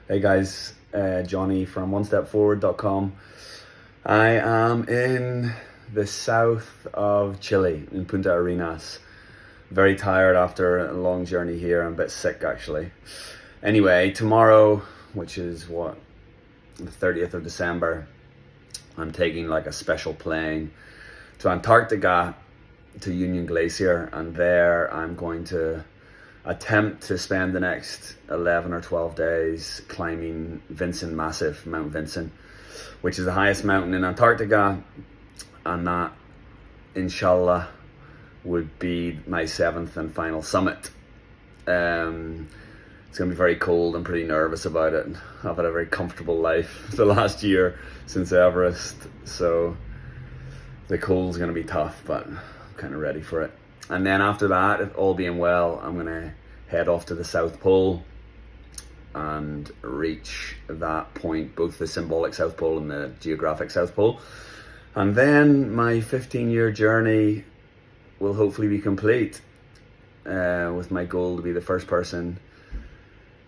Hey guys, Johnny from onestepforward.com. I am in the south of Chile, in Punta Arenas. Very tired after a long journey here. I'm a bit sick actually. Anyway, tomorrow, which is the 30th of December, I'm taking like a special plane to Antarctica, to Union Glacier, and there I'm going to attempt to spend the next 11 or 12 days climbing Vinson Massif, Mount Vinson, which is the highest mountain in Antarctica, and that, inshallah, would be my 7th and final summit. It's going to be very cold. I'm pretty nervous about it. I've had a very comfortable life the last year since Everest, so the cold's going to be tough, but I'm kind of ready for it. And then after that, if all being well, I'm going to head off to the South Pole and reach that point, both the symbolic South Pole and the geographic South Pole. And then my 15-year journey will hopefully be complete, with my goal to be the first person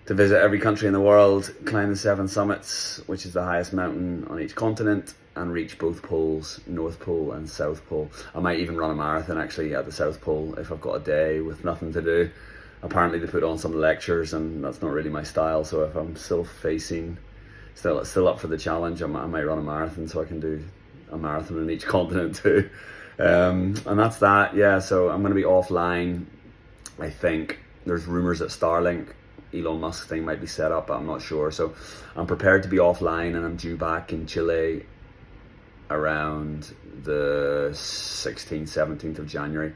to visit every country in the world, climb the 7 summits, which is the highest mountain on each continent, and reach both poles, North Pole and South Pole. I might even run a marathon actually at the South Pole if I've got a day with nothing to do. Apparently they put on some lectures and that's not really my style, so if I'm still up for the challenge, I might run a marathon so I can do a marathon in each continent too. And that's that, yeah, so I'm going to be offline, I think. There's rumours that Starlink, Elon Musk thing might be set up, but I'm not sure. So I'm prepared to be offline, and I'm due back in Chile around the 16th, 17th of January.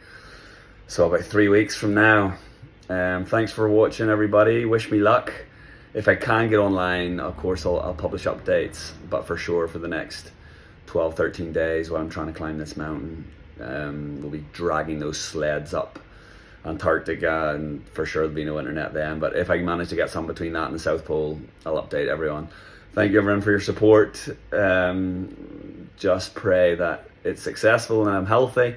So about 3 weeks from now. Thanks for watching, everybody. Wish me luck. If I can get online, of course, I'll publish updates, but for sure for the next 12, 13 days while I'm trying to climb this mountain, we'll be dragging those sleds up Antarctica, and for sure there'll be no internet then, but if I manage to get some between that and the South Pole, I'll update everyone. Thank you everyone for your support. Just pray that it's successful and I'm healthy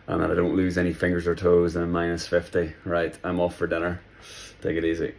and that I don't lose any fingers or toes and I'm -50. Right, I'm off for dinner. Take it easy.